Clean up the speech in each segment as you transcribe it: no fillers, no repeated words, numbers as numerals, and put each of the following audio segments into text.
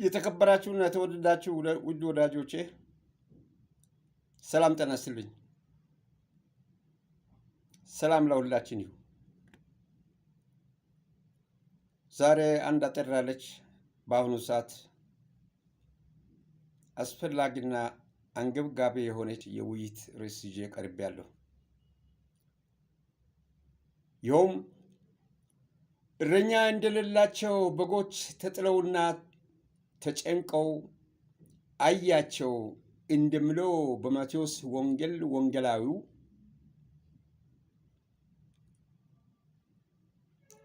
የተከበራችሁና የተወደዳችሁ ውድ ወዳጆቼ ሰላም ጤና ይስጥልኝ። ሰላም ለሁላችን ይሁን። ዛሬ አንድ አጠር ያለች በአሁኑ ሰዓት አስፈላጊና አንገብጋቢ የሆነች የውይይት ርዕስ ይዤ ቀርቤያለሁ። ይኸውም እረኛ እንደሌላቸው በጎች ተጥለውና ተጨንቀው አያቸው እንደሚለው በማቴዎስ ወንጌል ወንጌላዊው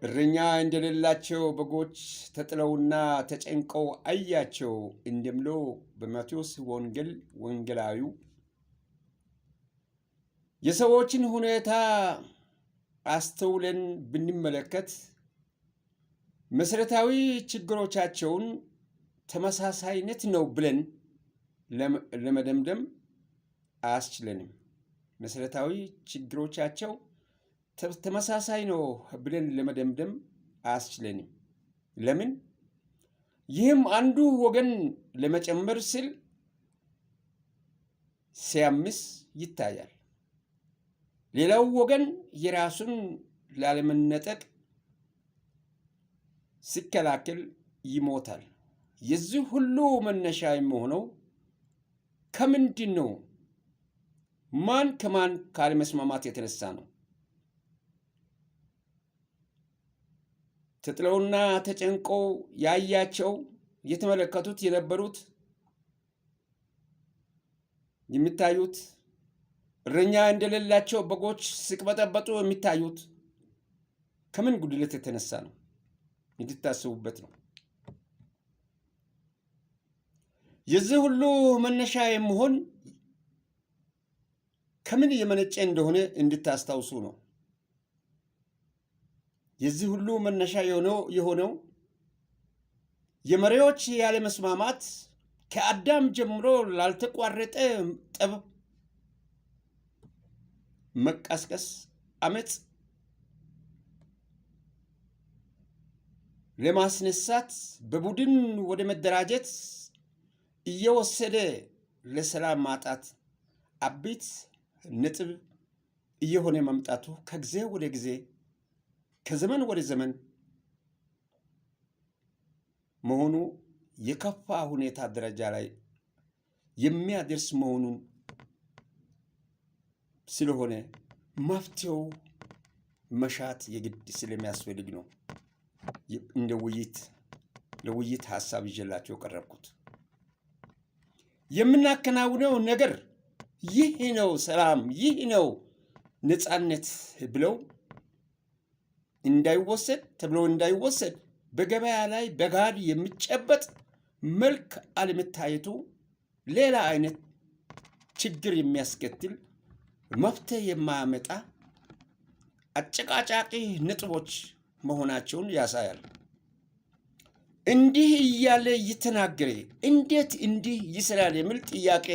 እረኛ እንደሌላቸው በጎች ተጥለውና ተጨንቀው አያቸው እንደሚለው በማቴዎስ ወንጌል ወንጌላዊው የሰዎችን ሁኔታ አስተውለን ብንመለከት መሰረታዊ ችግሮቻቸውን ተመሳሳይነት ነው ብለን ለመደምደም አያስችለንም። መሰረታዊ ችግሮቻቸው ተመሳሳይ ነው ብለን ለመደምደም አያስችለንም። ለምን? ይህም አንዱ ወገን ለመጨመር ሲል ሲያምስ ይታያል። ሌላው ወገን የራሱን ላለመነጠቅ ሲከላከል ይሞታል። የዚህ ሁሉ መነሻ የሚሆነው ከምንድን ነው? ማን ከማን ካለመስማማት የተነሳ ነው። ተጥለውና ተጨንቀው ያያቸው የተመለከቱት የነበሩት የሚታዩት እረኛ እንደሌላቸው በጎች ሲቅበጠበጡ የሚታዩት ከምን ጉድለት የተነሳ ነው? እንድታስቡበት ነው። የዚህ ሁሉ መነሻ የሚሆን ከምን የመነጨ እንደሆነ እንድታስታውሱ ነው። የዚህ ሁሉ መነሻ የሆነው የመሪዎች ያለመስማማት ከአዳም ጀምሮ ላልተቋረጠ ጠብ፣ መቀስቀስ፣ አመፅ ለማስነሳት በቡድን ወደ መደራጀት እየወሰደ ለሰላም ማጣት አቤት ነጥብ እየሆነ መምጣቱ ከጊዜ ወደ ጊዜ ከዘመን ወደ ዘመን መሆኑ የከፋ ሁኔታ ደረጃ ላይ የሚያደርስ መሆኑን ስለሆነ መፍትሄው መሻት የግድ ስለሚያስፈልግ ነው እንደ ለውይይት ሀሳብ ይዤላችሁ የቀረብኩት። የምናከናውነው ነገር ይህ ነው ሰላም፣ ይህ ነው ነፃነት ብለው እንዳይወሰድ በገበያ ላይ በጋድ የሚጨበጥ መልክ አለመታየቱ ሌላ አይነት ችግር የሚያስከትል መፍትሄ የማያመጣ አጨቃጫቂ ነጥቦች መሆናቸውን ያሳያል። እንዲህ እያለ እየተናገረ እንዴት እንዲህ ይስራል የሚል ጥያቄ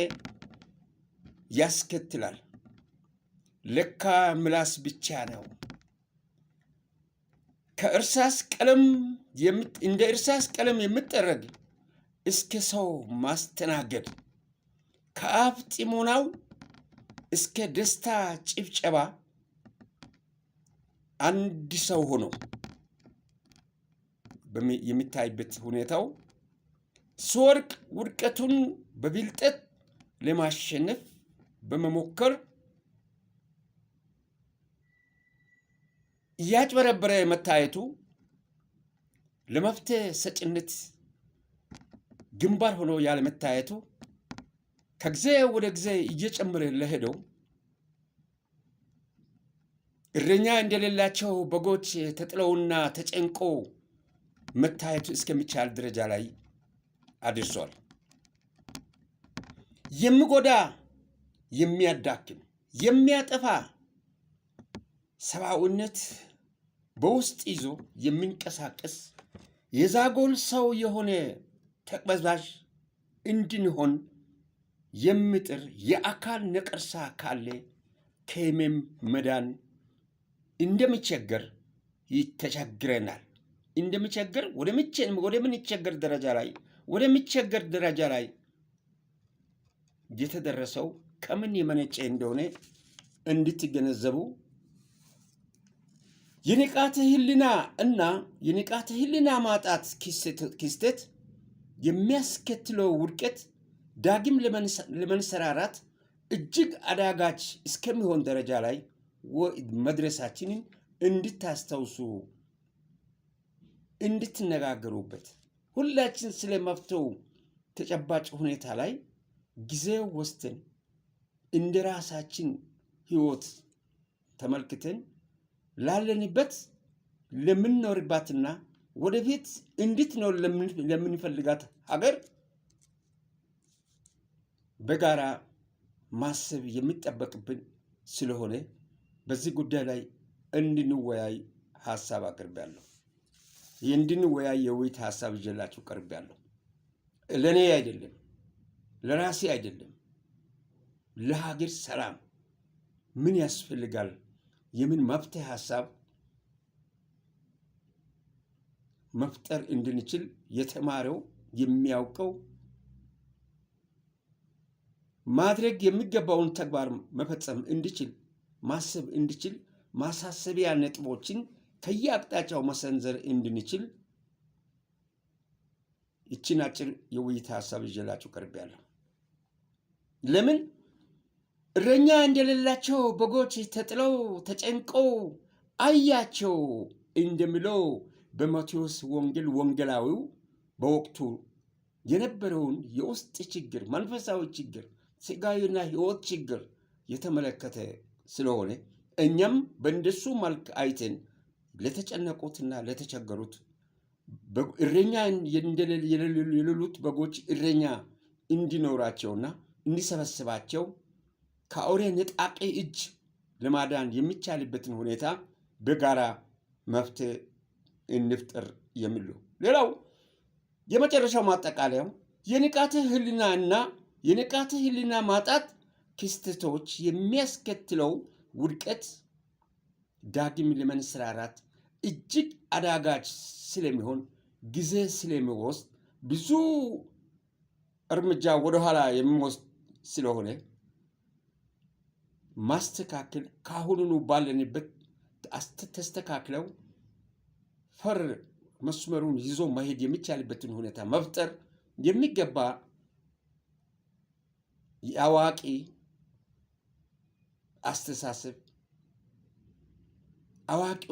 ያስከትላል። ለካ ምላስ ብቻ ነው። እንደ እርሳስ ቀለም የምጠረግ እስከ ሰው ማስተናገድ ከአፍ ጢሞናው እስከ ደስታ ጭብጨባ አንድ ሰው ሆኖ የሚታይበት ሁኔታው ሲወድቅ ውድቀቱን በብልጠት ለማሸነፍ በመሞከር እያጭበረበረ መታየቱ ለመፍትሄ ሰጭነት ግንባር ሆኖ ያለመታየቱ ከጊዜ ወደ ጊዜ እየጨመረ ለሄደው እረኛ እንደሌላቸው በጎች ተጥለውና ተጨንቆ መታየቱ እስከሚቻል ደረጃ ላይ አድርሷል። የሚጎዳ፣ የሚያዳክም፣ የሚያጠፋ ሰብአዊነት በውስጥ ይዞ የሚንቀሳቀስ የዛጎል ሰው የሆነ ተቅበዝባዥ እንድንሆን የሚጥር የአካል ነቀርሳ ካለ ከህመም መዳን እንደሚቸገር ተቸግረናል። እንደሚቸገር ወደምንቸገር ደረጃ ላይ ወደሚቸገር ደረጃ ላይ የተደረሰው ከምን የመነጨ እንደሆነ እንድትገነዘቡ የንቃተ ህሊና እና የንቃተ ህሊና ማጣት ክስተት የሚያስከትለው ውድቀት ዳግም ለመንሰራራት እጅግ አዳጋች እስከሚሆን ደረጃ ላይ መድረሳችንን እንድታስተውሱ እንድትነጋገሩበት ሁላችን ስለመፍተው ተጨባጭ ሁኔታ ላይ ጊዜ ወስደን እንደራሳችን ህይወት ተመልክተን ላለንበት ለምንኖርባትና ወደፊት እንድትኖር ለምንፈልጋት ሀገር በጋራ ማሰብ የሚጠበቅብን ስለሆነ በዚህ ጉዳይ ላይ እንድንወያይ ሐሳብ አቅርቤያለሁ። እንድንወያይ የውይይት ሐሳብ ይዤላችሁ ቀርቤያለሁ። ለኔ አይደለም፣ ለራሴ አይደለም፣ ለሀገር ሰላም ምን ያስፈልጋል? የምን መፍትሄ ሐሳብ መፍጠር እንድንችል የተማረው የሚያውቀው ማድረግ የሚገባውን ተግባር መፈጸም እንዲችል ማሰብ እንዲችል ማሳሰቢያ ነጥቦችን ከየአቅጣጫው መሰንዘር እንድንችል ይችን አጭር የውይይት ሐሳብ ይዤላችሁ ቀርቤያለሁ። ለምን እረኛ እንደሌላቸው በጎች ተጥለው ተጨንቀው አያቸው እንደሚለው በማቴዎስ ወንጌል ወንጌላዊው በወቅቱ የነበረውን የውስጥ ችግር፣ መንፈሳዊ ችግር፣ ስጋዊና ሕይወት ችግር የተመለከተ ስለሆነ እኛም በእንደሱ መልክ አይተን ለተጨነቁትና ለተቸገሩት እረኛ የሌሉት በጎች እረኛ እንዲኖራቸውና እንዲሰበስባቸው ከአውሬ ነጣቂ እጅ ለማዳን የሚቻልበትን ሁኔታ በጋራ መፍትሄ እንፍጠር የሚሉ። ሌላው የመጨረሻው ማጠቃለያው የንቃተ ህሊና እና የንቃተ ህሊና ማጣት ክስተቶች የሚያስከትለው ውድቀት ዳግም ለመንሰራራት እጅግ አዳጋች ስለሚሆን ጊዜ ስለሚወስድ ብዙ እርምጃ ወደኋላ የሚወስድ ስለሆነ ማስተካከል ካሁኑኑ ባለንበት ተስተካክለው ፈር መስመሩን ይዞ መሄድ የሚቻልበትን ሁኔታ መፍጠር የሚገባ የአዋቂ አስተሳሰብ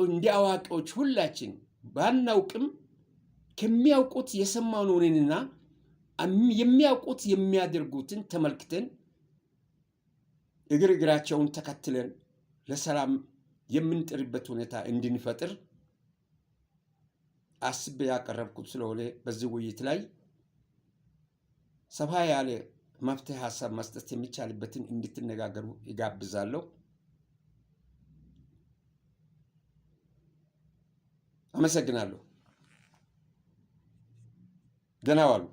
እንደ አዋቂዎች ሁላችን ባናውቅም ከሚያውቁት የሰማነውንና የሚያውቁት የሚያደርጉትን ተመልክተን እግራቸውን ተከትለን ለሰላም የምንጥርበት ሁኔታ እንድንፈጥር አስቤ ያቀረብኩት ስለሆነ በዚህ ውይይት ላይ ሰፋ ያለ መፍትሄ ሐሳብ መስጠት የሚቻልበትን እንድትነጋገሩ ይጋብዛለሁ። አመሰግናለሁ። ደህና ዋሉ።